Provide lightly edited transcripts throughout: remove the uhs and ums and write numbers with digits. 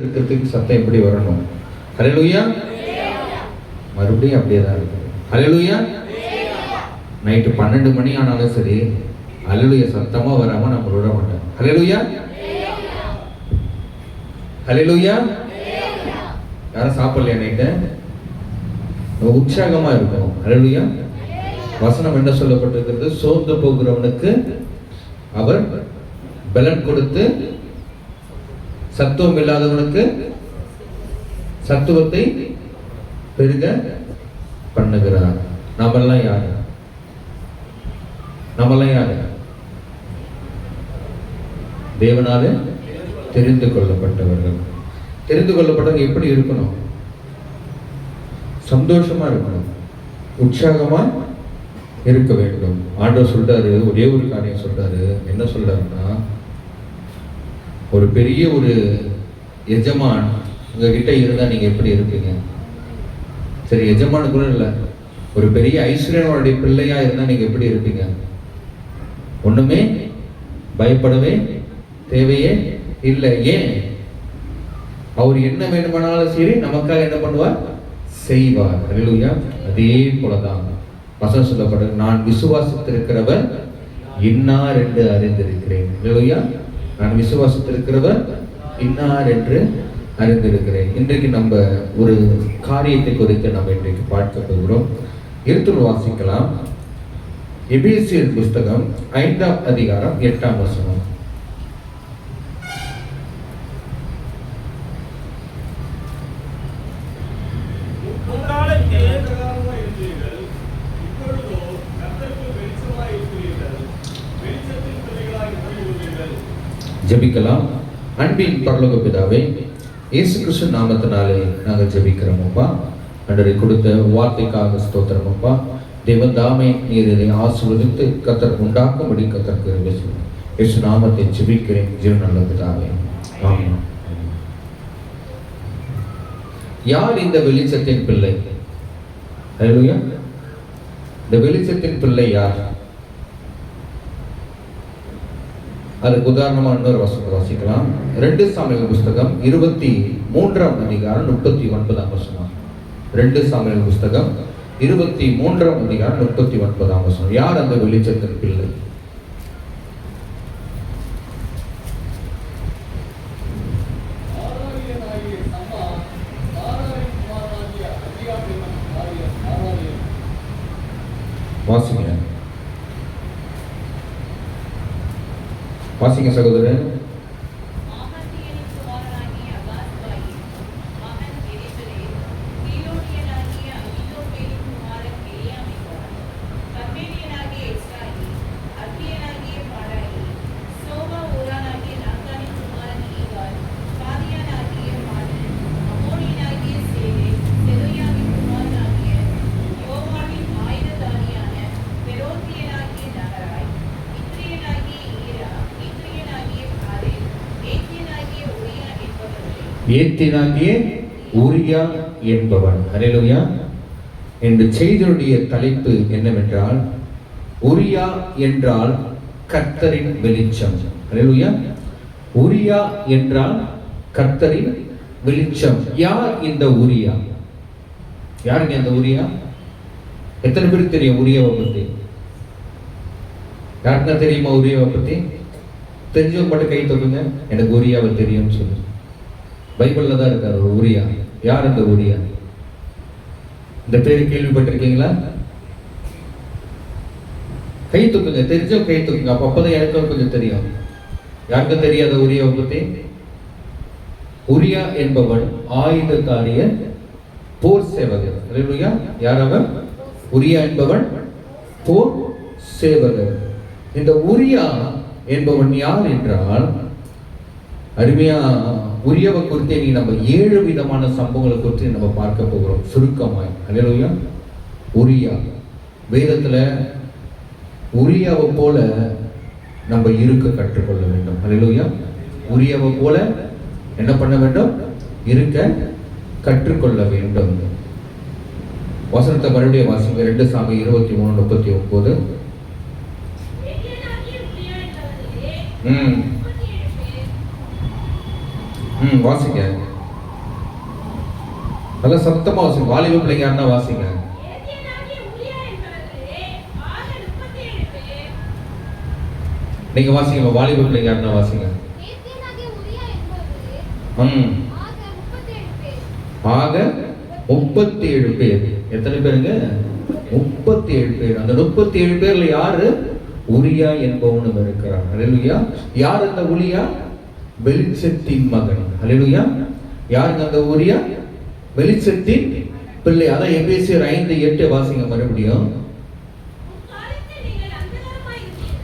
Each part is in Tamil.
இருக்கிறதுக்கு சத்தம் எப்படி வரணும்? ஹல்லேலூயா. மறுபடியும் அப்படியே தான் இருக்கு. ஹல்லேலூயா. நைட்டு 12 மணி ஆனாலும் சரி ஹல்லேலூயா சத்தமா வராம நம்ம விட மாட்டோம். ஹல்லேலூயா. ஹல்லேலூயா. யாரும் சாப்பிடலையா நைட்டு? உற்சாகமா இருக்கணும். ஹல்லேலூயா. வசனம் என்ன சொல்லப்பட்டிருக்கிறது? சோர்ந்து போகிறவனுக்கு அவர் பலன் கொடுத்து சத்துவம் இல்லாதவனுக்கு சத்துவத்தை பெருக பண்ணுகிறார். நம்மெல்லாம் யாரு? தேவனாலே தெரிந்து கொள்ளப்பட்டவர்கள். தெரிந்து கொள்ளப்பட்டவங்க எப்படி இருக்கணும்? சந்தோஷமா இருக்கணும், உற்சாகமா இருக்க வேண்டும். ஆண்டவர் சொல்றாரு, ஒரே ஒரு காரியம் சொல்றாரு. என்ன சொல்றாருன்னா, ஒரு பெரிய ஒரு எஜமான் உங்ககிட்ட இருந்தா நீங்க எப்படி இருப்பீங்க? சரி, எஜமானு கூட இல்லை, ஒரு பெரிய ஐஸ்வர்யனுடைய பிள்ளையா இருந்தா நீங்க எப்படி இருப்பீங்க? ஒண்ணுமே பயப்படவே தேவையே இல்லை. ஏன்? அவர் என்ன வேண்டுமானாலும் சரி நமக்காக என்ன பண்ணுவார்? செய்வார். ஹல்லேலூயா. அதே போலதான் வசனம் சொல்லப்படுது, நான் விசுவாசித்திருக்கிறவர் இன்னார் என்று அறிந்திருக்கிறேன். ஹல்லேலூயா. நான் விசுவாசித்திருக்கிறவர் இன்னார் என்று அறிந்திருக்கிறேன். இன்றைக்கு நம்ம ஒரு காரியத்தை குறித்து நம்ம இன்றைக்கு பார்க்க போகிறோம். எடுத்து வாசிக்கலாம். எபேசியர் புஸ்தகம் 5ஆம் அதிகாரம் 8ஆம் வசனம். ஜெபிக்கலாம். அன்பின் பரலோக பிதாவே, இயேசு கிறிஸ்து நாமத்தினாலே நாங்கள் ஜெபிக்கிறோம் அப்பா. அன்றரை கொடுத்த வார்த்தைக்காக ஸ்தோத்திரம் அப்பா. தேவன் தாமே நீர் இதை ஆசீர்வதித்து கர்த்தர் உண்டாக்கும்படி கர்த்தருக்கு கிருபை செய்யும். இயேசு நாமத்தை ஜெபிக்கிறேன் ஜீவன் நல்ல பிதாவே, ஆமென். யார் இந்த வெளிச்சத்தின் பிள்ளை? ஹல்லேலூயா. இந்த வெளிச்சத்தின் பிள்ளை யார்? அதுக்கு உதாரணமா இன்னொரு வசனம் வாசிக்கலாம். 2 சாமுவேல் புஸ்தகம் 23ஆம் அதிகாரம் 39ஆம் வசனம். 2 சாமுவேல் புஸ்தகம் 23ஆம் அதிகாரம் 39ஆம் வசனம். யார் அந்த வெளிச்சத்தின் பிள்ளை? வாசிங்க, வாசிங்க சகோதரன். ஏத்தினாகிய ஊரியா என்பவன். ஹல்லேலூயா. இந்த செய்தியுடைய தலைப்பு என்னவென்றால், ஊரியா என்றால் கர்த்தரின் வெளிச்சம். ஹல்லேலூயா. ஊரியா என்றால் கர்த்தரின் வெளிச்சம். யார் இந்த ஊரியா? யாருங்க இந்த ஊரியா? எத்தனை பேருக்கு தெரியும் ஊரியாவை பத்தி? யாருன்னா தெரியுமா ஊரியாவை பத்தி? தெரிஞ்சவங்க மட்டும் கை தூக்குங்க. எனக்கு ஊரியாவை தெரியும்னு சொல்லு. பைபிள்ல தான் இருக்காரு ஒரு ஊரியா. யார் இந்த ஊரியா? இந்த பேரு கேள்விப்பட்டிருக்கீங்களா? கை தூக்குங்க. தெரிஞ்சவங்க கை தூக்குங்க. அப்பதான் எனக்கும் கொஞ்சம் தெரியும். யாருக்கும் தெரியாத ஊரியாவை பத்தி? ஊரியா என்பவன் ஆயுதக்காரிய போர் சேவகர். ஹல்லேலூயா. யார் அவன்? ஊரியா என்பவன் போர் சேவகர். இந்த ஊரியா என்பவன் யார் என்றால், அருமையா ஊரியாவை குறித்து நீ நம்ம 7 விதமான சம்பவங்களை குறித்து நம்ம பார்க்க போகிறோம் சுருக்கமாய். ஹல்லேலூயா. ஊரியா வேதத்துல ஊரியாவை போல நம்ம இருக்க கற்றுக்கொள்ள வேண்டும். ஹல்லேலூயா. ஊரியாவை போல என்ன பண்ண வேண்டும்? இருக்க கற்றுக்கொள்ள வேண்டும். வசனத்தை மறுபடியும் வாசிங்க. 2 சாமுவேல் 23:39. வாசிங்க. நல்லா சத்தமா வாசிங்க. வாலிப பிள்ளைங்க யாருன்னா வாசிங்க. நீங்க வாசிங்க. வாலிப பிள்ளைங்க யாருன்னா வாசிங்க. ஆக 37 பேர். எத்தனை பேருங்க? 37 பேர். அந்த 37 பேர்ல யாரு? உரியா என்பவனும் இருக்கிறான். அல்லேலூயா. யார் அந்த உரியா? வெளிச்சத்தின் மகன். அல்லேலூயா. யாருங்க அந்த உரியா? வெளிச்சத்தின் பிள்ளை. அதான் எபேசியர் 5:8 வாசிங்க மறுபடியும்.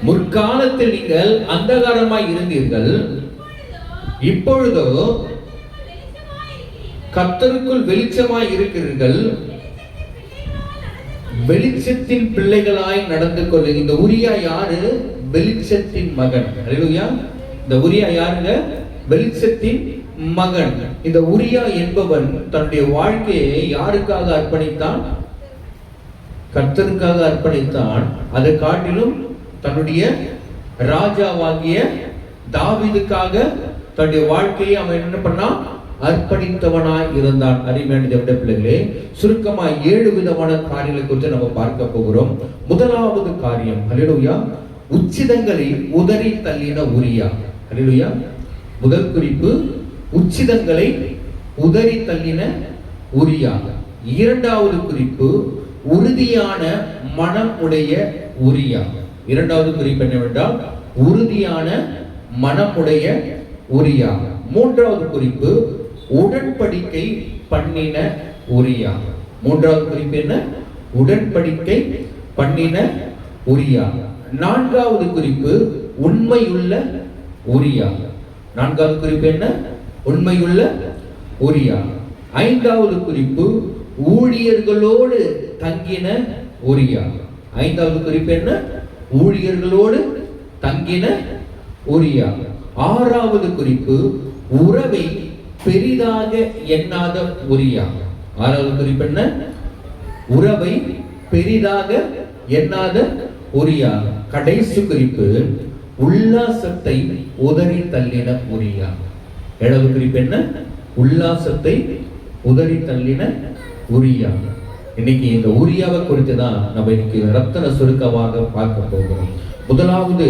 முற்காலத்தில் நீங்கள் அந்தகாரமாய் இருந்தீர்கள், இப்பொழுதோ கர்த்தருக்குள் வெளிச்சமாய் இருக்கிறீர்கள், வெளிச்சத்தின் பிள்ளைகளாய் நடந்து கொள்ள. இந்த உரியா யாரு? வெளிச்சத்தின் மகன். அல்லேலூயா. இந்த உரியா யாருங்க? வெளிச்சத்தின் மகன். இந்த உரியா என்பவன் தன்னுடைய வாழ்க்கையை யாருக்காக அர்ப்பணித்தான்? கர்த்தருக்காக அர்ப்பணித்தான். அதை காட்டிலும் தன்னுடைய ராஜாவாகிய தாவீதுக்காக தன்னுடைய வாழ்க்கையை அவன் என்ன பண்ணான்? அர்ப்பணித்தவனாய் இருந்தான். அருமையான தேவனுடைய பிள்ளைகளே, சுருக்கமாய் 7 விதமான காரியங்களை குறித்து நம்ம பார்க்க போகிறோம். முதலாவது காரியம், அல்லேலூயா, உச்சிதங்களை உதறி தள்ளின உரியா. அல்லேலூயா. முதல் குறிப்பு, உச்சிதங்களை உதறி தள்ளின உரியா. இரண்டாவது குறிப்பு, உறுதியான மனம் உடைய உரியா. இரண்டாவது குறிப்பு என்னவென்றால் உறுதியான மனமுடைய உரியா. மூன்றாவது குறிப்பு, உடன்படிக்கை பண்ணின உரியா. மூன்றாவது குறிப்பு என்ன? உடன்படிக்கை பண்ணின உரியா. நான்காவது குறிப்பு, உண்மையுள்ள உரியா. நான்காவது குறிப்பு என்ன? உண்மையுள்ள உரியா. ஐந்தாவது குறிப்பு, ஊழியர்களோடு தங்கின உரியா. ஐந்தாவது குறிப்பு என்ன? ஊழியர்களோடு தங்கின உரியா. ஆறாவது குறிப்பு, உறவை பெரிதாக எண்ணாத உரியா. ஆறாவது குறிப்பு என்ன? உறவை பெரிதாக எண்ணாத உரியா. கடைசி குறிப்பு, உல்லாசத்தை உதறி தள்ளின உரியா. ஏழாவது குறிப்பு என்ன? உல்லாசத்தை உதறி தள்ளின உரியா. இன்னைக்கு இந்த உரியாவை குறித்து தான் நம்ம இன்னைக்கு ரத்தன சுருக்கமாக பார்க்க போகிறோம். முதலாவது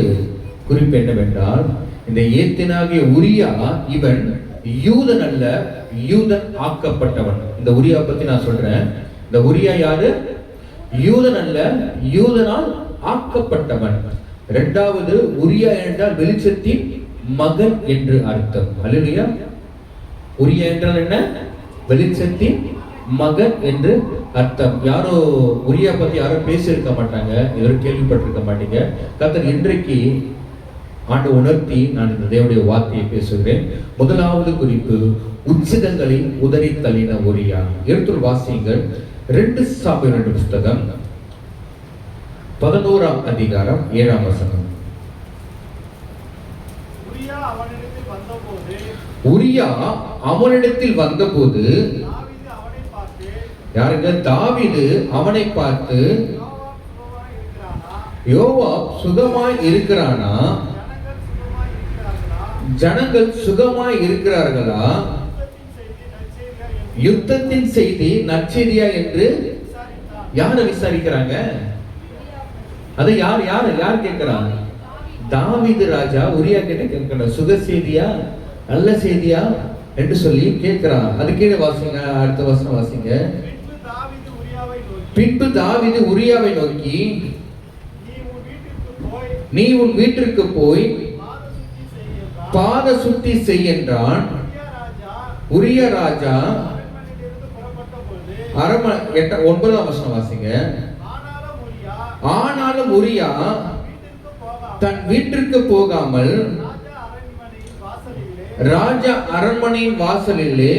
குறிப்பு என்னவென்றால், இந்த ஏத்தினாகிய உரியா இவன் யூதன் அல்ல, யூதன் ஆக்கப்பட்டவன். இந்த உரியா பத்தி நான் சொல்றேன். இந்த உரியா யாரு? யூதன் அல்ல, யூதனால் ஆக்கப்பட்டவன். இரண்டாவது, உரியா என்றால் வெளிச்சத்தின் மகன் என்று அர்த்தம். அல்லேலூயா. உரியா என்றால் என்ன? வெளிச்சத்தின் மகன் என்று அர்த்தம். யாரோ உரியா பத்தி யாரும் பேசியிருக்க மாட்டாங்க, எல்லோரும் கேள்விப்பட்டிருக்க மாட்டீங்க. கர்த்தர் இன்றைக்கு ஆண்டு உணர்த்தி நான் இந்த தேவனுடைய வார்த்தையை பேசுகிறேன். முதலாவது குறிப்பு, உச்சிதங்களை உதறி தள்ளின உரியா. எடுத்து வாசியுங்கள். 2 சாமுவேல் புத்தகம் 11ஆம் அதிகாரம் 7ஆம் வசனம். உரியா அவனிடத்தில் வந்தபோது, யாருங்க? தாவீது அவனை பார்த்து, யோவாப் சுகமாய் இருக்கிறானா? ஜனங்கள் சுகமாய் இருக்கிறார்களா? யுத்தத்தின் செய்தி நற்செய்தியா என்று யாரை விசாரிக்கிறாங்க? அதை யார் யார் யார் கேட்கிறாங்க? தாவீது ராஜா உரியா கிட்ட கேட்கிறார். சுக செய்தியா நல்ல செய்தியா என்று சொல்லி கேட்கிறான். அது கீழே வாசிங்க. அடுத்த வசனம் வாசிங்க. பின்பு தாவீது உரியாவை நோக்கி, நீ உன் வீட்டிற்கு போய் பாத சுத்தி செய் என்றான். உரியா ராஜா 9ஆம் வசனம் வாசிங்க. ஆனாலும் உரியா தன் வீட்டிற்கு போகாமல் ராஜா அரண்மனையின் வாசலிலே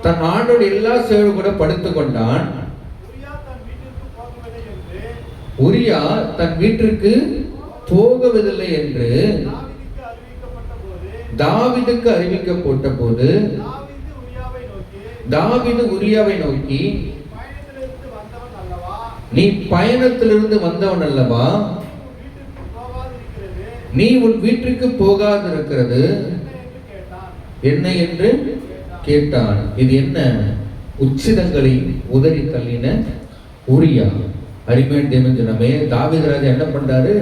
தன் ஆண்டோட எல்லா சேவகரோட படுத்துக் கொண்டான். உரியா தன் வீட்டிற்கு போகவில்லை என்று தாவீதுக்கு அறிவிக்கப்பட்ட போது, தாவீது உரியாவை நோக்கி, நீ பயணத்திலிருந்து வந்தவன் அல்லவா? நீ உன் வீட்டிற்கு போகாதிருக்கிறது என்ன என்று கேட்டான். இது என்ன? உச்சிதங்களை உதறி தள்ளின உரியா. அருமையான தேவன் ஜனமே, தாவீது ராஜா என்ன பண்றாரு?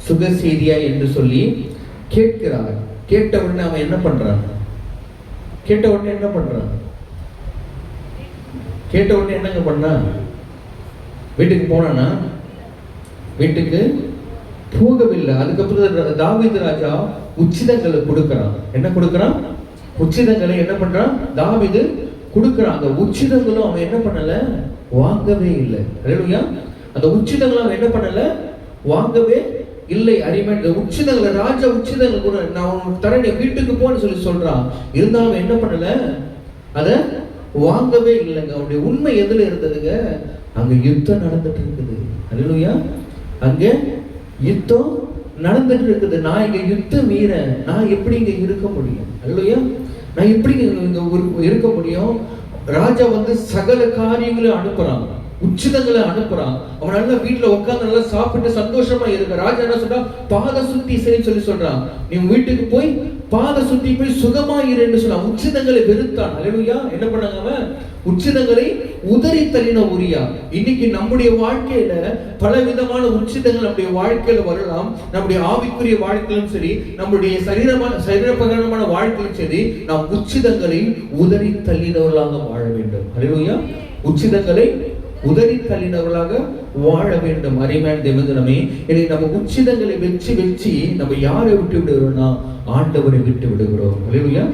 சுக செய்தியா என்று சொல்லி கேட்கிறார். கேட்ட உடனே அவன் என்ன பண்றான்? கேட்ட உடனே என்னங்க பண்ணா? வீட்டுக்கு போனானா? வீட்டுக்கு போகவில்லை. அதுக்கப்புறம் தாவீது ராஜா உச்சிதங்களை கொடுக்கிறான். என்ன கொடுக்கிறான்? உச்சிதங்களை என்ன பண்றான்? தாவீது கொடுக்கிறான். அந்த உச்சிதங்களும் அவன் என்ன பண்ணல? வாங்கவே இல்லை. அல்லேலூயா. அந்த உச்சிதங்களும் அவன் என்ன பண்ணல? வாங்கவே இல்லை. அருமையான உச்சிதங்களை, ராஜா உச்சிதங்களை கூட நான் உனக்கு தரேன், நீ வீட்டுக்கு போன்னு சொல்லி சொல்றான். இருந்தாலும் அவன் என்ன பண்ணல? அத வாங்கவே இல்லைங்க. அவனுடைய உண்மை எதுல இருந்ததுங்க? அங்க யுத்தம் நடந்துட்டு இருக்குது. அல்லேலூயா. அங்க யுத்தம் நடந்துட்டு இருக்குது. நான் இங்க யுத்த வீரன், நான் எப்படி இங்க இருக்க முடியும்? அல்லேலூயா. நான் எப்படி இங்க இருக்க முடியும்? ராஜா சகல காரியங்களையும் அனுப்புறான், உச்சிதங்களை அனுப்புறான். அவன் நல்லா வீட்டுல உட்கார்ந்து நல்லா சாப்பிட்டு சந்தோஷமா இருக்க. ராஜா என்ன சொல்றான்? பாத சுத்தி செய்ய சொல்றான். நீ வீட்டுக்கு போய் பாத சுத்தி போய் சுகமா இருன்னு சொல்றான். உச்சிதங்களை வெறுத்தான். அல்லேலூயா. என்ன பண்ணாங்க? அவன் உச்சிதங்களை உதறி தள்ளின உரியா. இன்னைக்கு நம்முடைய வாழ்க்கையில பல விதமான உச்சிதங்கள் நம்முடைய வாழ்க்கையில வரலாம். நம்முடைய ஆவிக்குரிய வாழ்க்கையிலும் சரி, நம்முடைய சரீரப்பிரகாரமான வாழ்க்கையிலும் சரி, நாம் உச்சிதங்களை உதறி தள்ளினவர்களாக வாழ வேண்டும். அல்லேலூயா. உச்சிதங்களை உதறி தள்ளினவர்களாக வாழ வேண்டும். அருமையான தேவனே, இன்னைக்கு நம்ம உச்சிதங்களை வச்சு நம்ம யாரை விட்டு விடுகிறோம்னா ஆண்டவரை விட்டு விடுகிறோம். அல்லேலூயா.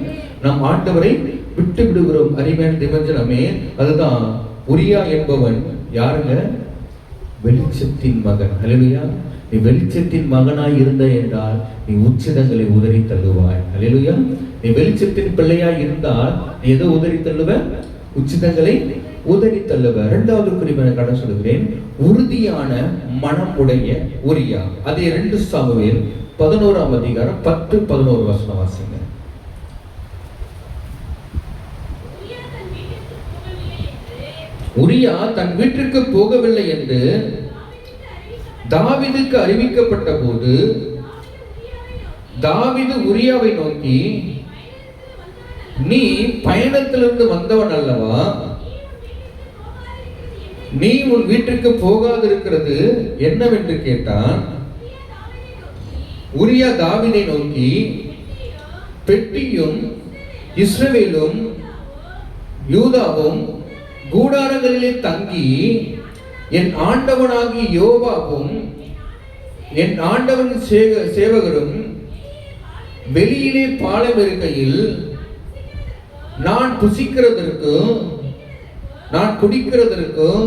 நாம் ஆண்டவரை விட்டு விடுகிறோம். அருமையான தேவனே, அதுதான் உரியா என்பவன் யாருங்க? வெளிச்சத்தின் மகன். அல்லேலூயா. நீ வெளிச்சத்தின் மகனாய் இருந்த என்றால் நீ உச்சிதங்களை உதறி தள்ளுவாய். அல்லேலூயா. நீ வெளிச்சத்தின் பிள்ளையாய் இருந்தால் நீ எதை உதறி தள்ளுவ? உச்சிதங்களை உதறி தள்ளுவ. இரண்டாவது குறிப்பை கடன் சொல்கிறேன். உறுதியான மனம் உடைய உரியா. அதே 2 சாமுவேல் 11ஆம் அதிகாரம் 10-11 வசனம் வாசிங்க. உரியா தன் வீட்டிற்கு போகவில்லை என்று தாவீதுக்கு அறிவிக்கப்பட்ட போது தாவீது உரியாவை நோக்கி, நீ பயணத்திலிருந்து வந்தவன் அல்லவா? நீ உன் வீட்டுக்கு போகாதிருக்கிறது என்னவென்று கேட்டான். உரியா தாவீதை நோக்கி, பெட்டியும் இஸ்ரவேலும் யூதாவும் கூடாரங்களிலே தங்கி என் ஆண்டவனாகி யோவாபும் என் ஆண்டவன் சேவகரும் வெளியிலே பாலம் இருக்கையில் நான் புசிக்கிறதற்கும் நான் குடிக்கிறதற்கும்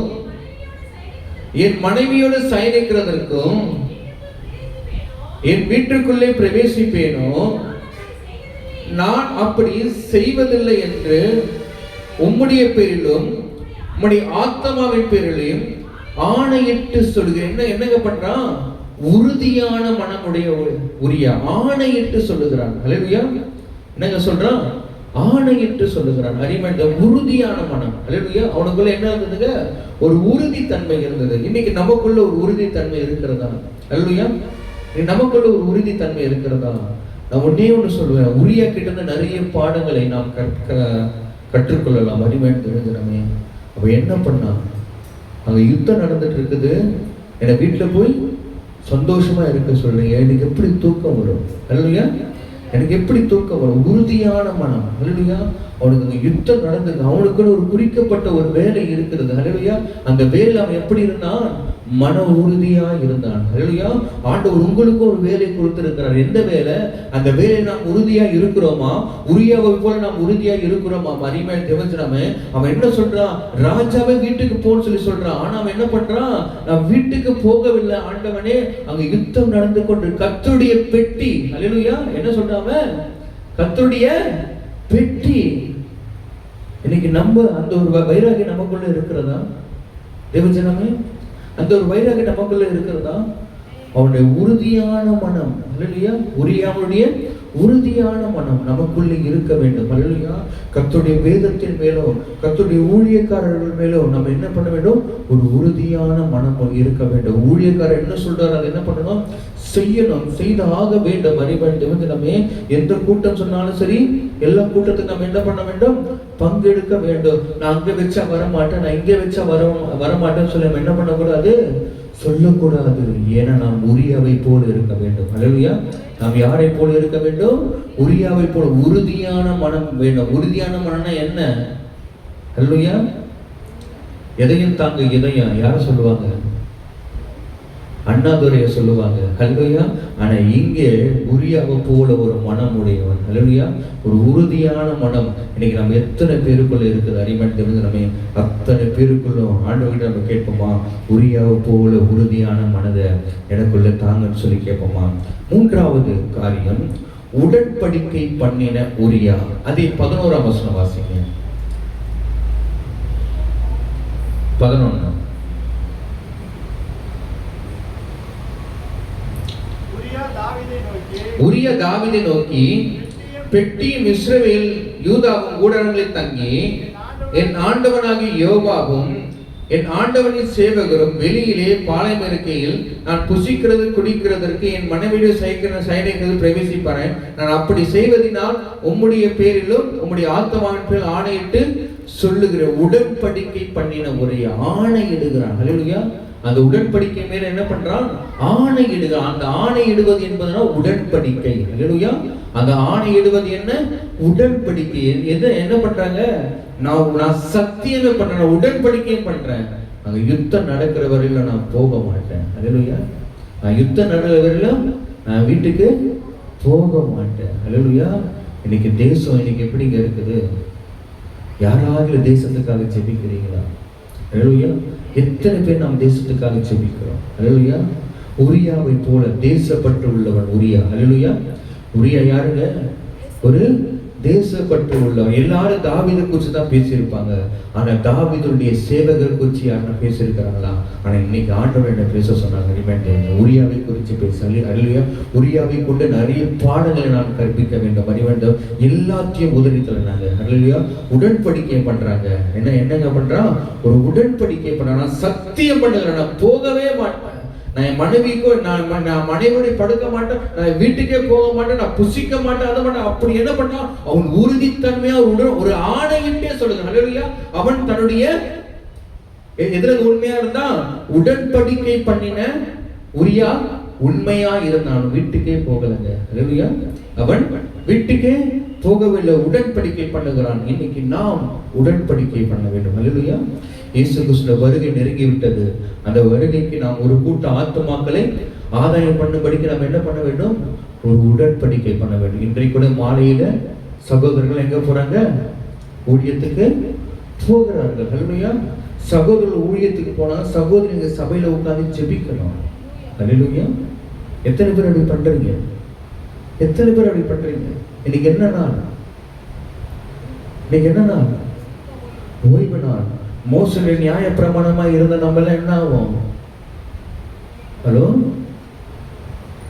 என் மனைவியோடு சயனிக்கிறதற்கும் என் வீட்டுக்குள்ளே பிரவேசிப்பேனோ? நான் அப்படி செய்வதில்லை என்று உம்முடைய பேரிலும் உம்முடைய ஆத்மாவின் பேரிலும் ஆணையிட்டு சொல்கிறேன். என்னங்க பண்றான்? உறுதியான மனமுடைய உரியா ஆணையிட்டு சொல்லுகிறான். அல்லேலூயா. என்னங்க சொல்றான்? ஆணையிட்டு சொல்லுகிறான். அருமையான உறுதியான மனம். அல்லேலூயா. அவனுக்குள்ள என்ன இருந்ததுங்க? ஒரு உறுதித்தன்மை இருந்தது. இன்னைக்கு நமக்குள்ள ஒரு உறுதித்தன்மை இருக்கிறதா? அல்லேலூயா. நமக்குள்ள ஒரு உறுதித்தன்மை இருக்கிறதா? நான் ஒண்ணு சொல்லுவேன். உரியா கிட்ட இருந்து நிறைய பாடங்களை நாம் கற்றுக்கொள்ளலாம். அருமையான தெரிஞ்சனமே. அப்ப என்ன பண்ணா? அங்க யுத்தம் நடந்துட்டு இருக்குது. என்னை வீட்டுல போய் சந்தோஷமா இருக்க சொல்றீங்க. எனக்கு எப்படி தூக்கம் வரும்? அல்லேலூயா. எனக்கு எப்படி தூக்கம் வரும்? உறுதியான மனம். அல்லேலூயா. அவனுக்கு அந்த யுத்தம் நடந்தது. அவனுக்குன்னு ஒரு குறிக்கப்பட்ட ஒரு வேலை இருக்கிறது. அல்லேலூயா. அந்த வேலை அவன் எப்படி இருந்தான்? மன உறுதியா இருந்தான். அல்லேலூயா. ஆண்டவர் உங்களுக்கும் ஒரு வேலை கொடுத்திருக்கிறார். எந்த வேலை? அந்த வேலை நாம் உறுதியா இருக்கிறோமா? உரியாவை போல நாம் உறுதியா இருக்கிறோமா? அருமையான தேவனே, அவன் என்ன சொல்றான்? ராஜாவே வீட்டுக்கு போன்னு சொல்லி சொல்றான். ஆனா அவன் என்ன பண்றான்? நான் வீட்டுக்கு போகவில்லை ஆண்டவனே, அங்க யுத்தம் நடந்து கொண்டு கர்த்தருடைய பெட்டி. அல்லேலூயா. என்ன சொல்றான்? கர்த்தருடைய பெட்டி. இன்னைக்கு நம்ம அந்த ஒரு வைராகியம் நமக்குள்ள இருக்கிறதா தேவஜனமே? அந்த ஒரு வைராகியம் நமக்குள்ள இருக்கிறதா? அவனுடைய உறுதியான மனம். அல்லேலூயா. உரியாவுடைய உறுதியான மனம் நமக்குள்ளே இருக்க வேண்டும். அல்லேலூயா. கர்த்தருடைய வேதத்தின் மேலோ கர்த்தருடைய ஊழியக்காரர்கள் மேலோ நம்ம என்ன பண்ண வேண்டும்? ஒரு உறுதியான மனம் இருக்க வேண்டும். ஊழியக்காரர் என்ன சொல்றாரு அதை என்ன பண்ணணும்? செய்யணும், செய்து ஆக வேண்டும். அறிவாளி நம்ம எந்த கூட்டம் சொன்னாலும் சரி, எல்லா கூட்டத்துக்கு நம்ம என்ன பண்ண வேண்டும்? பங்கெடுக்க வேண்டும். நான் அங்க வச்சா வரமாட்டேன், நான் இங்க வச்சா வரமாட்டேன்னு சொல்லி நம்ம என்ன பண்ணக்கூடாது? சொல்லக்கூடாது. ஏன்னா நாம் உரியாவை போல இருக்க வேண்டும். அல்லேலூயா. நாம் யாரை போல இருக்க வேண்டும்? உரியாவை போல உறுதியான மனம் வேண்டும். உறுதியான மனம்னா என்ன? அல்லேலூயா. எதையும் தாங்க இதயம் யார சொல்லுவாங்க? அண்ணாதுரைய சொல்லுவாங்க. அல்லேலூயா. ஆனா இங்கே உரியாவை போல ஒரு மனம் உடையவன். அல்லேலூயா. ஒரு உறுதியான மனம் இன்னைக்கு நம்ம எத்தனை பேருக்குள்ள இருக்குது? அறிமணி நம்ம அத்தனை பேருக்குள்ளும் ஆண்டவர்கிட்ட நம்ம கேட்போமா? உரியாவை போல உறுதியான மனதை எனக்குள்ள தாங்கன்னு சொல்லி கேட்போமா? மூன்றாவது காரியம், உடன்படிக்கை பண்ணின உரியா. அதே 11ஆம் வசனம் வாசிங்க. 11. உரியா தாவீதை நோக்கி, பெட்டியும் இஸ்ரவேல் யூதாவும் கூடாரங்களில் தங்கி, என் ஆண்டவனாகிய யோவாவும் என் ஆண்டவனின் சேவகரும் வெளியிலே பாளையம் இருக்கையில் நான் புசிக்கிறது குடிக்கிறதற்கு என் மனைவியுடைய சைனைகள் பிரவேசிப்பாரேன். நான் அப்படி செய்வதனால் உம்முடைய பேரிலும் உம்முடைய ஆத்மாவின் பேரில் ஆணையிட்டு சொல்லுகிற உடன்படிக்கை பண்ணின ஒரு ஆணையிடுகிறான். அல்லேலூயா. அந்த உடன்படிக்கை மேல என்ன பண்றான்? ஆணையிடுகிறான். அந்த ஆணையிடுவது என்பதுனா உடன்படிக்கை. அல்லேலூயா. அந்த ஆணையிடுவது என்ன? உடன்படிக்கை. என்ன பண்றாங்க? நான் சத்தியமே பண்றேன், உடன்படிக்கையும் பண்றேன். அங்க யுத்தம் நடக்கிற வரையில நான் போக மாட்டேன். அல்லேலூயா. நான் யுத்தம் நடக்கிற வரையில நான் வீட்டுக்கு போக மாட்டேன். அல்லேலூயா. இன்னைக்கு தேசம் இன்னைக்கு எப்படிங்க இருக்குது? யாராவது தேசத்துக்காக ஜெபிக்கிறீங்களா? அல்லேலூயா. எத்தனை பேர் நாம் தேசத்துக்காக ஜெபிக்கிறோம்? அல்லேலூயா. உரியாவை போல தேசப்பற்று உள்ளவன் உரியா. அல்லேலூயா. உரியா யாருங்க? ஒரு தேசப்பற்று உள்ளவன். எல்லாரும் தாவீதை குறித்து தான் பேசியிருப்பாங்க. ஆனா தாவீதுடைய சேவகர் குறித்து யாருன்னா பேசியிருக்கிறாங்களா? ஆனா இன்னைக்கு ஆண்டவர் என்ன பேச சொன்னாங்க? உரியாவை குறித்து பேச. அல்லேலூயா. உரியாவை கொண்டு நிறைய பாடங்களை நான் கற்பிக்க வேண்டும். அறிவேண்டும். எல்லாத்தையும் உதவி தரனாங்க. அல்லேலூயா. உடன்படிக்கை பண்றாங்க. என்னங்க பண்றான்? ஒரு உடன்படிக்கை பண்றான். சத்தியம் பண்ணுகிறேன், நான் போகவே மாட்டேன், நான் என் மனைவிக்கோ நான் மனைவியோட படுக்க மாட்டேன், நான் வீட்டுக்கே போக மாட்டேன், நான் புசிக்க மாட்டேன், அதை மாட்டேன். அப்படி என்ன பண்ணான்? அவன் உறுதித்தன்மையா ஒரு ஆணையிட்டே சொல்லுங்க. அல்லேலூயா. அவன் தன்னுடைய எதிர உண்மையா இருந்தான். உடன்படிக்கை பண்ணின உரியா உண்மையா இருந்தான். வீட்டுக்கே போகலங்க. அல்லேலூயா. அவன் வீட்டுக்கே போகவில்லை, உடன்படிக்கை பண்ணுகிறான். இன்னைக்கு நாம் உடன்படிக்கை பண்ண வேண்டும். அல்லேலூயா. இயேசு கிறிஸ்து வருகை நெருங்கி விட்டது. அந்த வருகைக்கு நாம் ஒரு கூட்ட ஆத்துமாக்களை ஆதாயம் பண்ணும்படிக்கு நாம் என்ன பண்ண வேண்டும்? ஒரு உடன்படிக்கை பண்ண வேண்டும். இன்றைக்கு கூட மாலையில சகோதரர்கள் எங்க போறாங்க? ஊழியத்துக்கு போகிறார்கள். அல்லேலூயா. சகோதரர்கள் ஊழியத்துக்கு போனா சகோதரிங்க சபையில உட்கார்ந்து ஜெபிக்கணும். அல்லேலூயா. எத்தனை பேர் அப்படி பண்றீங்க? எத்தனை பேர் அப்படி பண்றீங்க? இன்னைக்கு என்ன நாள்? இன்னைக்கு என்ன நாள்? ஓய்வு நாள். மோசடி நியாய பிரமாணமா இருந்த நம்ம எல்லாம் என்ன ஆகும்? ஹலோ,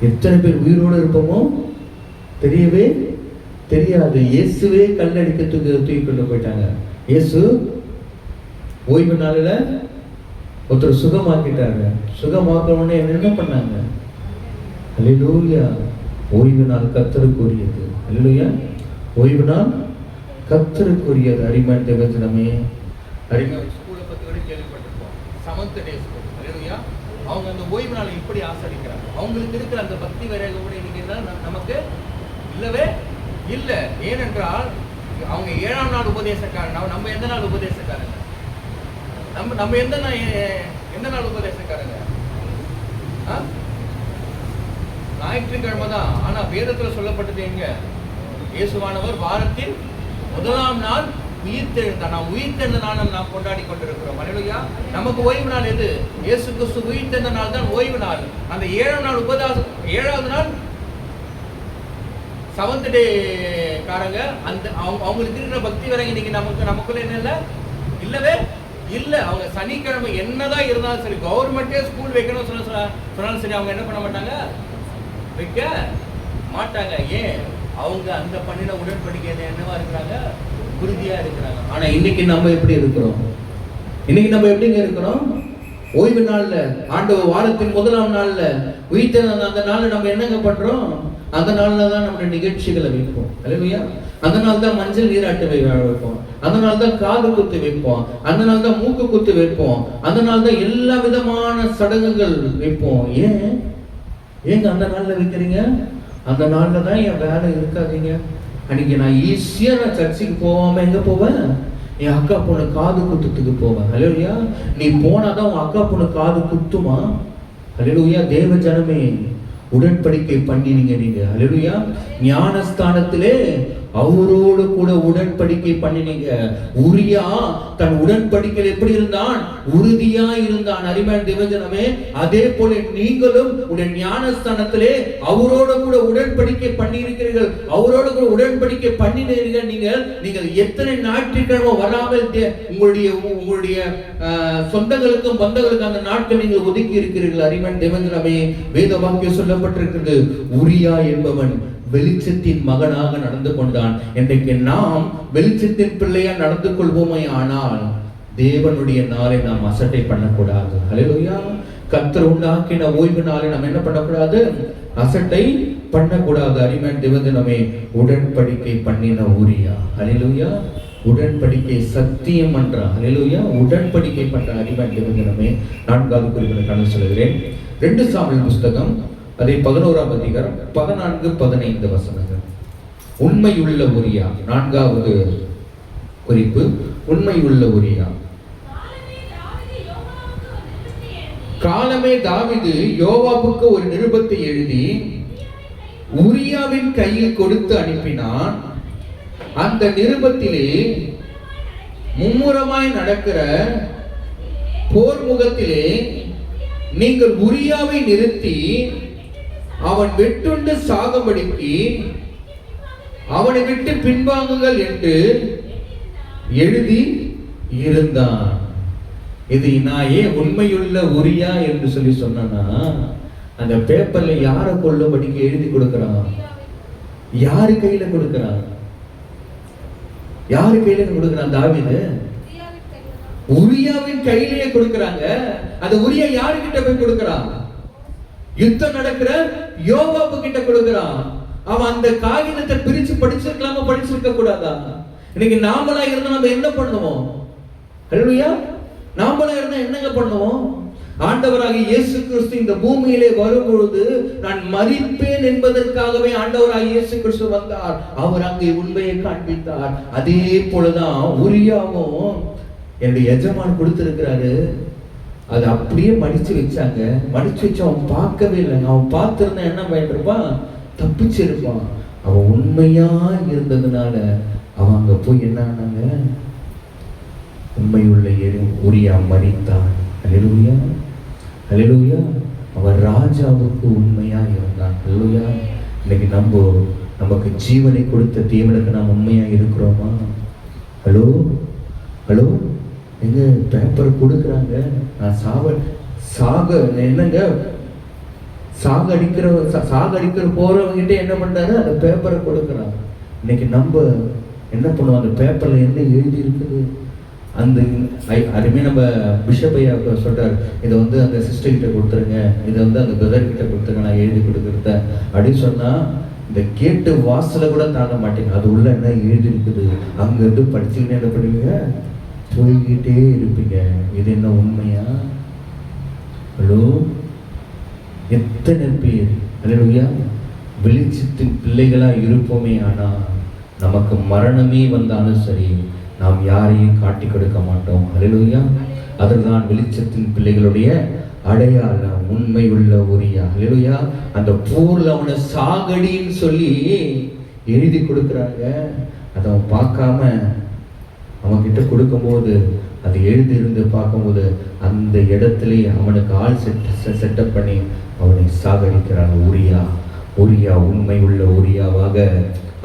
எத்தனை பேர் உயிரோடு இருப்போமோ தெரியவே தெரியாது. இயேசுவே கல்லடிக்க தூக்கி கொண்டு போயிட்டாங்க. இயேசு ஓய்வு நாளில் ஒருத்தர் சுகமாக்கிட்டாங்க. சுகமாக்கணும்னு என்ன பண்ணாங்க? அல்லேலூயா. ஓய்வு நாள் கர்த்தருக்குரியது. அல்லேலூயா. ஓய்வு நாள் கர்த்தருக்குரியது. அரிமன் தேவஜனமே, அரிமன் ஸ்கூலை பத்தி கூட கேள்விப்பட்டிருப்போம். சமந்த் டே ஸ்கூல். அல்லேலூயா. அவங்க அந்த ஓய்வு நாளை இப்படி ஆசரிக்கிறாங்க. அவங்களுக்கு இருக்கிற அந்த பக்தி வைராகியம் கூட இன்னைக்கு நமக்கு இல்லவே இல்லை. ஏனென்றால் அவங்க 7ஆம் நாள் உபதேசக்காரன். நம்ம எந்த நாள் உபதேசக்காரங்க? நம்ம எந்த நாள் உபதேசக்காரங்க? ஞாயிற்றுக்கிழமை தான். ஆனா வேதத்துல சொல்லப்பட்டது எங்க? இயேசுவானவர் வாரத்தின் 1ஆம் நாள் உயிர்த்தெழுந்தார். நாம் உயிர்த்தெழுந்த நாள் நாம் கொண்டாடி கொண்டிருக்கிறோம். அல்லேலூயா. நமக்கு ஓய்வு நாள் எது? இயேசு கிறிஸ்து உயிர்த்தெழுந்த நாள் தான் ஓய்வு நாள். அந்த 7ஆம் நாள் 7வது நாள் செவன்த் டே காரங்க. அந்த அவங்களுக்கு இருக்கிற பக்தி வரைங்க இன்னைக்கு நமக்குள்ள என்ன இல்லை? இல்லவே இல்லை. அவங்க சனிக்கிழமை என்னதான் இருந்தாலும் சரி, கவர்மெண்டே ஸ்கூல் வைக்கணும்னு சொன்னாலும் சரி, அவங்க என்ன பண்ண மாட்டாங்க? வைக்க மாட்டாங்க. ஏன்? அவங்க அந்த பண்ணின உடன்படிக்கையில என்னவா இருக்கிறாங்க? உறுதியா இருக்கிறாங்க. ஆனா இன்னைக்கு நம்ம எப்படி இருக்கிறோம்? இன்னைக்கு நம்ம எப்படிங்க இருக்கிறோம்? ஓய்வு நாள்ல, ஆண்டவர் வாரத்தின் முதலாம் நாள்ல, உயிர்த்தெழுந்த அந்த நாள்ல நம்ம என்னங்க பண்றோம்? அந்த நாள்ல தான் நம்மளுடைய நிகழ்ச்சிகளை வைப்போம். அல்லேலூயா. அந்த நாள் தான் மஞ்சள் நீராட்டு வைப்போம். அந்த நாள் தான் காது குத்து வைப்போம். அந்த நாள் தான் மூக்கு குத்து வைப்போம். அந்த நாள் தான் எல்லா விதமான சடங்குகள் வைப்போம். ஏங்க அந்த நாள்ல வைக்கிறீங்க? அந்த நாள்ல தான் என் வேலை இருக்காதீங்க. அன்னைக்கு நான் ஈஸியா சர்ச்சுக்கு போகாம எங்க போவேன்? என் அக்கா பொண்ணு காது குத்துறதுக்கு போவேன். அல்லேலூயா. நீ போனாதான் உன் அக்கா பொண்ணு காது குத்துமா? அல்லேலூயா. தேவ ஜனமே, உடன்படிக்கை பண்ணினீங்க நீங்க. அல்லேலூயா. ஞானஸ்தானத்திலே அவரோடு கூட உடன்படிக்கை பண்ணினீங்க. உரியா தன் உடன்படிக்கையில் எப்படி இருந்தான்? உறுதியா இருந்தான். அருமையான தேவஜனமே, அதே போல நீங்களும் உடைய ஞானஸ்தானத்திலே அவரோடு கூட உடன்படிக்கை பண்ணி இருக்கிறீர்கள். அவரோடு கூட உடன்படிக்கை பண்ணினீர்கள். நீங்கள் எத்தனை ஞாயிற்றுக்கிழமை வராமல் உங்களுடைய சொந்தங்களுக்கும் பந்தங்களுக்கும் அந்த நாட்கள் நீங்கள் ஒதுக்கி இருக்கிறீர்கள். அருமையான தேவஜனமே, வேத வாக்கியம் சொல்லப்பட்டிருக்கிறது, உரியா என்பவன் வெளிச்சத்தின் மகனாக நடந்து கொண்டான். இன்றைக்கு நாம் வெளிச்சத்தின் பிள்ளையா நடந்து கொள்வோமே ஆனால் தேவனுடைய நாளை நாம் அசட்டை பண்ணக்கூடாது. ஹல்லேலூயா. கர்த்தர் உண்டாக்கின ஓய்வு நாளை நாம் என்ன பண்ணக்கூடாது? அசட்டை பண்ணக்கூடாது. அருமையான தேவஜனமே, உடன்படிக்கை பண்ணின ஊரியா. ஹல்லேலூயா. உடன்படிக்கை சத்தியம் பண்ற. ஹல்லேலூயா. உடன்படிக்கை பண்ற அருமையான தேவஜனமே, 4வது குறிப்பிட சொல்கிறேன். 2 சாமுவேல் புஸ்தகம் அதை 11ஆம் அதிகாரம் 14, 15 வசனங்கள். உண்மையுள்ள உரியா. 4வது குறிப்பு, உண்மையுள்ள உரியா. காலமே தாவீது யோவாபுக்கு ஒரு நிருபத்தை எழுதி உரியாவின் கையில் கொடுத்து அனுப்பினான். அந்த நிருபத்திலே மும்முரமாய் நடக்கிற போர் முகத்திலே நீங்கள் உரியாவை நிறுத்தி அவன் வெட்டுண்டு சாகும்படிக்கு அவனை விட்டு பின்வாங்குங்கள் என்று எழுதி இருந்தான். இது நான் ஏன் உண்மையுள்ள உரியா என்று சொல்லி சொன்னா, அந்த பேப்பர்ல யாரை கொல்லும்படிக்கு எழுதி கொடுக்கிறான்? யாரு கையில கொடுக்கிறான்? யாரு கையில கொடுக்கிறான்? தாவீது உரியாவின் கையிலேயே கொடுக்கிறாங்க. அந்த உரியா யாரு கிட்ட போய் கொடுக்கிறான்? யுத்தம் நடக்கிற யோவாபு கிட்ட கொடுக்கிறான். அவன் அந்த காகிதத்தை பிரிச்சு படிச்சிருக்கலாமா? படிச்சிருக்க கூடாதா? இன்னைக்கு நாமளா இருந்தா நம்ம என்ன பண்ணுவோம்? ஹல்லேலூயா. நாமளா இருந்தா என்னங்க பண்ணுவோம்? ஆண்டவராகிய இயேசு கிறிஸ்து இந்த பூமியிலே வரும்பொழுது நான் மரிப்பேன் என்பதற்காகவே ஆண்டவராகிய இயேசு கிறிஸ்து வந்தார். அவர் அங்கே உண்மையை காண்பித்தார். அதே போலதான் உரியாவும் என்னுடைய எஜமான் கொடுத்திருக்கிறாரு. அது அப்படியே மடிச்சு வச்சாங்க. மடிச்சு வச்சு அவன் பார்க்கவே இல்லைங்க. அவன் பார்த்திருந்தா என்ன பண்ணிருப்பான்? தப்பிச்சிருப்பான். அவன் உண்மையா இருந்ததுனால அவன் அங்க போய் என்ன ஆனாங்க? உண்மையுள்ள உரியா மரித்தான். அல்லேலூயா. அல்லேலூயா. அவன் ராஜாவுக்கு உண்மையா இருந்தான். அல்லேலூயா. இன்னைக்கு நமக்கு ஜீவனை கொடுத்த தேவனுக்கு நாம் உண்மையா இருக்கிறோமா? Hello hello. எங்க பேப்பர் கொடுக்குறாங்க. நான் சாக என்னங்க சாகடிக்கிற போறவங்கிட்ட என்ன பண்றாரு? அந்த பேப்பரை கொடுக்குறாங்க. இன்னைக்கு நம்ம என்ன பண்ணுவோம்? அந்த பேப்பர்ல என்ன எழுதி இருக்குது? அந்த அதுமே நம்ம பிஷப் ஐயா சொல்றாரு, இதை அந்த சிஸ்டர் கிட்ட கொடுத்துருங்க, இதை அந்த பிரதர் கிட்ட கொடுத்துருங்க, நான் எழுதி கொடுக்குறத அப்படின்னு சொன்னா இந்த கேட்டு வாசல கூட தாங்க மாட்டேங்க. அது உள்ள என்ன எழுதி இருக்குது? அங்க இருந்து படிச்சுக்கிட்டே என்ன பண்ணுவீங்க? போய்கிட்டே இருப்பீங்க. இது என்ன உண்மையா? ஹலோ. எத்தனை பேர் அல்லேலூயா வெளிச்சத்தின் பிள்ளைகளா இருப்போமே, ஆனா நமக்கு மரணமே வந்தாலும் சரி நாம் யாரையும் காட்டி கொடுக்க மாட்டோம். அல்லேலூயா. அதுதான் வெளிச்சத்தின் பிள்ளைகளுடைய அடையாளம். உண்மை உள்ள உரியா. அல்லேலூயா. அந்த போர்ல அவனை சாகடின்னு சொல்லி எழுதி கொடுக்குறாங்க. அதை அவன் பார்க்காம அவன்கிட்ட கொடுக்கும்போது, அது எழுதி இருந்து பார்க்கும்போது அந்த இடத்துல அவனுக்கு ஆள் செட்டப் பண்ணி அவனை சாகடிக்கிறான். உரியா உண்மை உள்ள உரியாவாக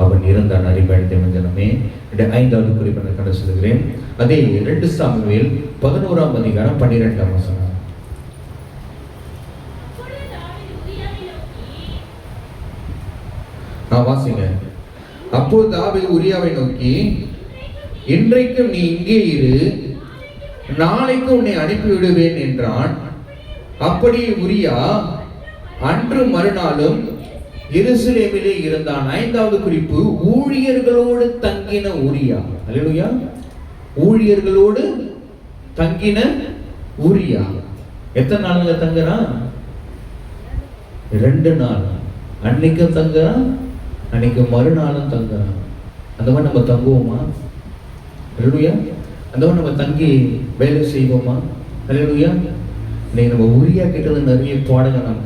அவன் இருந்தான். அறிவாழ்ந்த ஜனமே, 5வது குறிப்பை கண்டு சொல்கிறேன். அதே 2 சாமுவேல் 11ஆம் அதிகாரம் 12ஆம் வசனம். நான் வாசிங்க. அப்போது தாவீது உரியாவை நோக்கி, இன்றைக்கும் நீ இங்கே இரு, நாளைக்கு உன்னை அனுப்பிவிடுவேன் என்றான். அப்படி உரியா அன்று மறுநாளும் எருசலேமிலே இருந்தான். 5வது குறிப்பு, ஊழியர்களோடு தங்கின உரியா. அல்லேலூயா. ஊழியர்களோடு தங்கின உரியா. எத்தனை நாளுங்க தங்குறான்? 2 நாள். அன்னைக்கும் தங்குறான், அன்னைக்கு மறுநாளும் தங்குறான். அந்த மாதிரி நம்ம தங்குவோமா? அல்லேலூயா. அந்த மாதிரி நம்ம தங்கி வேலை செய்வோமா? அல்லேலூயா. இன்னைக்கு நம்ம உரியா கிட்டது நிறைய பாடங்கள் நாம்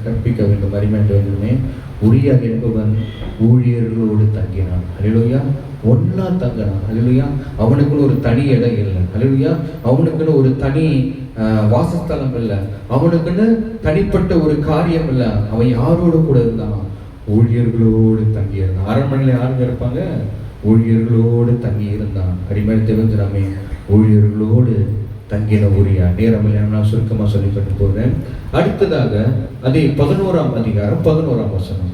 கற்பிக்க வேண்டும். அறிமையாக வேண்டுமே. உரியா என்பவன் ஊழியர்களோடு தங்கினான். அல்லேலூயா. ஒன்னா தங்கினான். அல்லேலூயா. அவனுக்குன்னு ஒரு தனி இடம் இல்லை. அல்லேலூயா. அவனுக்குன்னு ஒரு தனி வாசஸ்தலம் இல்லை. அவனுக்குன்னு தனிப்பட்ட ஒரு காரியம் இல்லை. அவன் யாரோடு கூட இருந்தான்? ஊழியர்களோடு தங்கி இருந்தான். அரண்மனையில் யாருங்க இருப்பாங்க? ஊழியர்களோடு தங்கி இருந்தான். அருமையான தேவஜனமே, ஊழியர்களோடு தங்கின உரியா. நேரம் நான் சுருக்கமா சொல்லிக்கிட்டு போறேன். அடுத்ததாக அதே 11ஆம் அதிகாரம் 11ஆம் வசனம்.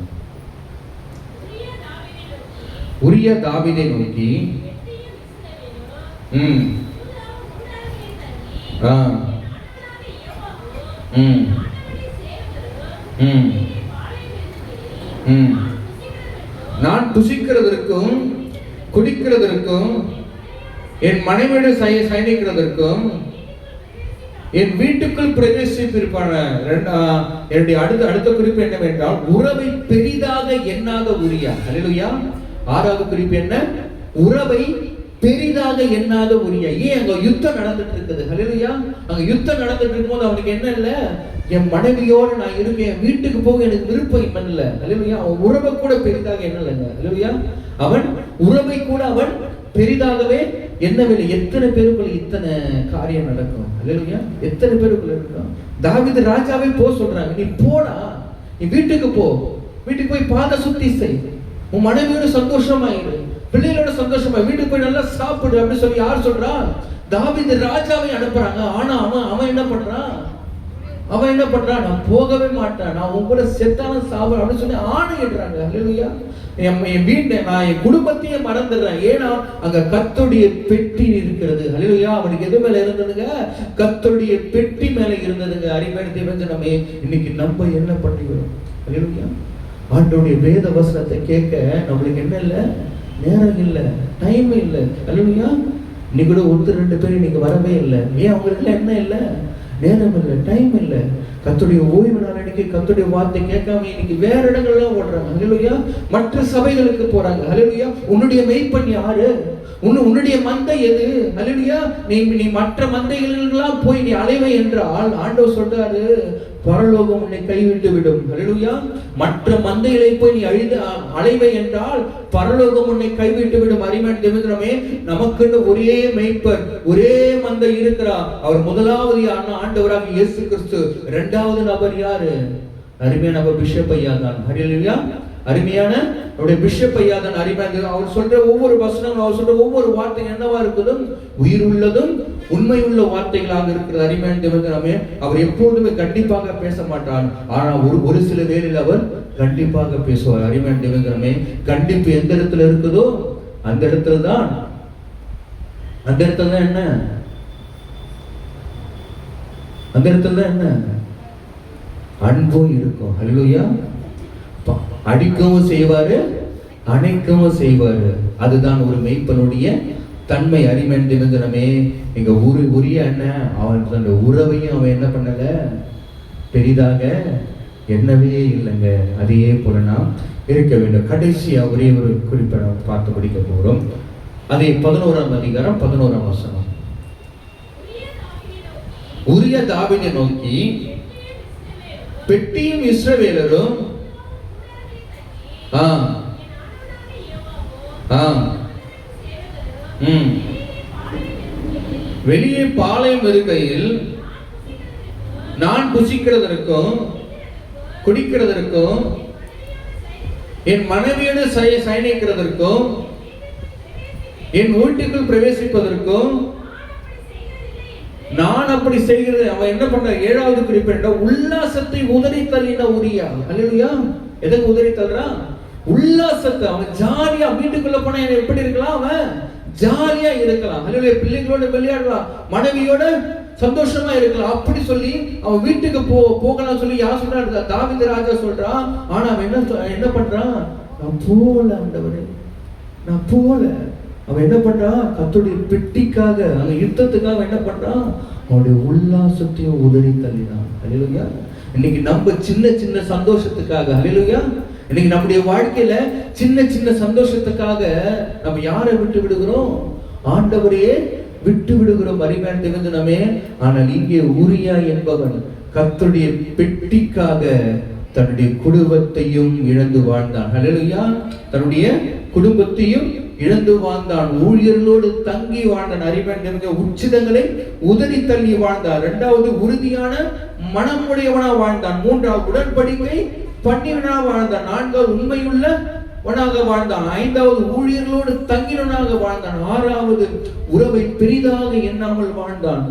உரியா தாவீதை நோக்கி, நான் புசிக்கிறதற்கும் குடிக்கிறதற்கும் என் மனைவியோடு சயனிக்கிறதற்கும் என் வீட்டுக்குள் பிரவேசிப்பிருப்பான. என்னுடைய அடுத்த குறிப்பு என்னவென்றால், உறவை பெரிதாக எண்ணாத உரியா. அல்லேலூயா. 6வது குறிப்பு என்ன? உறவை பெரிதாக எண்ணாத உரியா. ஏன்? அங்க யுத்தம் நடந்துட்டு இருக்குது. அல்லேலூயா. அங்க யுத்தம் நடந்துட்டு இருக்கும்போது அவனுக்கு என்ன இல்ல? என் மனைவியோடு நான் இருக்கேன், வீட்டுக்கு போக எனக்கு விருப்பம் இல்லை. அல்லேலூயா. அவன் உறவை கூட பெரிதாக எண்ணலைங்க. அல்லேலூயா. அவன் உறவை கூட அவன் பெரிதாகவே என்னவில்லை. எத்தனை பேருக்குள்ள இத்தனை காரியம் நடக்கும்? அல்லேலூயா. எத்தனை பேருக்குள்ள இருக்கும்? தாவீது ராஜாவே போ சொல்றாங்க, நீ போடா, நீ வீட்டுக்கு போ, வீட்டுக்கு போய் பாத சுத்தி செய், உன் மனைவியோட சந்தோஷமாயிரு, பிள்ளைகளோட சந்தோஷமா, வீட்டுக்கு போய் நல்லா சாப்பிடு அப்படின்னு சொல்லி யார் சொல்றா? தாவீது ராஜாவை அனுப்புறாங்க. ஆனா அவன் என்ன பண்றான்? நான் போகவே மாட்டேன், நான் உன் கூட செத்தாலும் சாப்பிட அப்படின்னு சொல்லி ஆணையிடுறாங்க. அல்லேலூயா. என் வீட்டை, நான் என் குடும்பத்தையே மறந்துடுறேன். ஏன்னா அங்க கர்த்தருடைய பெட்டி இருக்கிறது. அல்லேலூயா. அவனுக்கு எது மேல இருந்ததுங்க? கர்த்தருடைய பெட்டி மேல இருந்ததுங்க. அறிவான தேவஜனமே, இன்னைக்கு நம்ம என்ன பண்ணுகிறோம்? அல்லேலூயா. ஆண்டவருடைய வேத வசனத்தை கேட்க நம்மளுக்கு என்ன இல்லை? நேரம் இல்லை, டைம் இல்லை. அல்லேலூயா. இன்னைக்கு கூட 1-2 பேர் இன்னைக்கு வரவே இல்லை. ஏன்? அவங்களுக்கு என்ன இல்லை? நேரம் இல்லை, டைம் இல்லை. கர்த்தருடைய ஓய்வு நாள் அன்னைக்கு கர்த்தருடைய வார்த்தை கேட்காம இன்னைக்கு வேற இடங்கள்லாம் ஓடுறாங்க. அல்லேலூயா. மற்ற சபைகளுக்கு போறாங்க. அல்லேலூயா. உன்னுடைய மெய்ப்பன் யாரு? உன்னுடைய மந்தை எது? அல்லேலூயா. நீ மற்ற மந்தைகளெல்லாம் போய் நீ அலைவை என்றால் ஆண்டவர் சொல்றாரு, பரலோகம் உன்னை கைவிட்டு விடும். அல்லேலூயா. மற்ற மந்தைகளை போய் நீ அலைவை என்றால் பரலோகம் உன்னை கைவிட்டு விடும். அருமையான தேவஜனமே, நமக்குன்னு ஒரே மெய்ப்பர், ஒரே மந்தை இருக்கிறார். அவர் முதலாவது ஆண்டவராக இயேசு கிறிஸ்து. 2வது நபர் யாரு? அருமையான நபர் பிஷப் ஐயா தான். அல்லேலூயா. அருமையான அவருடைய பிஷப் ஐயா தான். அருமையான அவர் சொல்ற ஒவ்வொரு வசனங்களும், அவர் சொல்ற ஒவ்வொரு வார்த்தையும் என்னவா இருக்குதும்? உயிர் உள்ளதும் உண்மை உள்ள வார்த்தைகளாக இருக்கிறது. அருமையான தேவஜனமே, அவர் எப்போதுமே கண்டிப்பாக பேச மாட்டார். ஆனா ஒரு சில வேளையில் அவர் கண்டிப்பாக பேசுவார். அருமையான தேவஜனமே, கண்டிப்பு எந்த இடத்துல இருக்குதோ அந்த இடத்துல தான் என்ன? அந்த இடத்துல தான் என்ன? அன்பும் இருக்கும். அல்லேலூயா. அடிக்கவும் செய்வாரு, அணைக்கவும் செய்வாரு. அதுதான் ஒரு மெய்ப்பனுடைய தன்மை. அருமையான தேவஜனமே, எங்க உரிய என்ன? அவன் அந்த உறவையும் அவன் என்ன பண்ணல? பெரிதாக எண்ணவே இல்லைங்க. அதே போல நாம் இருக்க வேண்டும். கடைசியா ஒரே ஒரு குறிப்பை நாம் பார்த்து முடிக்க போறோம். அதே 11ஆம் அதிகாரம் 11ஆம் வசனம். உரிய தாவீதை நோக்கி, பெட்டியும் இஸ்ரவேலரும் வெளியே பாளையம் இருக்கையில் நான் புசிக்கிறதற்கும் குடிக்கிறதற்கும் என் மனைவியோடு சயனிக்கிறதற்கும் என் வீட்டுக்குள் பிரவேசிப்பதற்கும் நான் அப்படி செய்கிறது. அவன் என்ன பண்ற? 7வது குறிப்பு, உல்லாசத்தை உதறி தள்ளின உரியா. அல்லேலூயா. எதுக்கு உதறி தள்ளுறான்? உல்லாசத்தை, அவன் ஜாலியா வீட்டுக்குள்ள போனா எப்படி இருக்கலாம், அவன் ஜாலியா இருக்கலாம். அல்லது பிள்ளைகளோட விளையாடலாம், மனைவியோட சந்தோஷமா இருக்கலாம். அப்படி சொல்லி அவன் வீட்டுக்கு போகலாம் சொல்லி யார் சொல்றா? தாவீது ராஜா சொல்றான். ஆனா அவன் என்ன பண்றான்? நான் போல ஆண்டவரே, நான் போல. அவன் என்ன பண்றான்? கர்த்தருடைய பெட்டிக்காக, அந்த யுத்தத்துக்காக என்ன பண்றான்? அவனுடைய உல்லாசத்தையும் உதறி தள்ளினான். அல்லேலூயா. இன்னைக்கு நம்ம சின்ன சின்ன சந்தோஷத்துக்காக, அல்லேலூயா, இன்னைக்கு நம்முடைய வாழ்க்கையில சின்ன சின்ன சந்தோஷத்துக்காக நம்ம யாரை விட்டு விடுகிறோம்? ஆண்டவரையே விட்டு விடுகிறோம். அறிவேன் தெரிஞ்சனமே. ஆனால் இங்கே ஊரியா என்பவன் கர்த்தருடைய பெட்டிக்காக தன்னுடைய குடும்பத்தையும் இழந்து வாழ்ந்தான். அல்லேலூயா. தன்னுடைய குடும்பத்தையும் இழந்து வாழ்ந்தான். ஊழியர்களோடு தங்கி வாழ்ந்தான். அறிவேன் உச்சிதங்களை உதறி தள்ளி வாழ்ந்தான். இரண்டாவது உறுதியான மனமுடையவனா வாழ்ந்தான். மூன்றாவது உடன்படிக்கை பண்ணினா வாழ்ந்தான். நான்காவது உண்மையுள்ளவனாக வாழ்ந்தான். ஐந்தாவது ஊழியர்களோடு தங்கினவனாக வாழ்ந்தான். ஆறாவது உறவை பெரிதாக எண்ணாமல் வாழ்ந்தான்.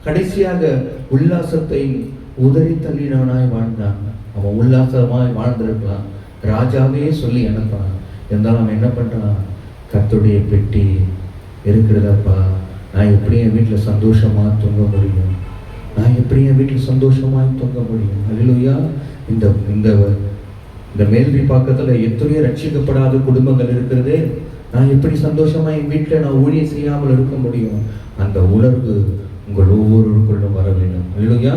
கடைசியாக உல்லாசத்தை உதறி தள்ளினவனாய் வாழ்ந்தான். அவன் உல்லாசமாய் வாழ்ந்திருக்கலாம், ராஜாவே சொல்லி அனுப்பான். இருந்தாலும் அவன் என்ன பண்றான்? கர்த்தருடைய பெட்டி இருக்கிறதப்பா, நான் எப்படி என் வீட்டில் சந்தோஷமா தூங்க முடியும்? நான் எப்படி என் வீட்டில் சந்தோஷமாய் தூங்க முடியும்? அல்லேலூயா. இந்த மேல்வி பக்கத்துல எத்தனையோ ரட்சிக்கப்படாத குடும்பங்கள் இருக்கிறது. நான் எப்படி சந்தோஷமா என் வீட்டில் நான் ஊழியம் செய்யாமல் இருக்க முடியும்? அந்த உணர்வு உங்கள் ஒவ்வொருவருக்குள்ளும் வர வேண்டும். அல்லேலூயா.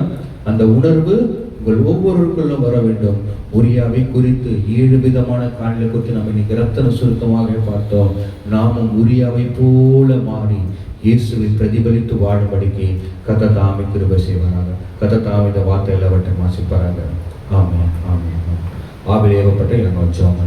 அந்த உணர்வு உங்கள் ஒவ்வொருவருக்குள்ளும் வர வேண்டும். உரியாவை குறித்து 7 விதமான காரியங்களை குறித்து நம்ம இன்னைக்கு ரத்தன சுருக்கமாக பார்த்தோம். நாமும் உரியாவை போல மாறி இயேசுவை பிரதிபலித்து வாழும்படிக்கு கர்த்தர் தாமே கிருபை செய்வாராக. கர்த்தர் தாமே இந்த வார்த்தை எல்லாவற்றையும் வாசிப்பாராக. ஆமென், ஆமென். ஆவியில் ஏவப்பட்ட இளங்க வச்சோம்.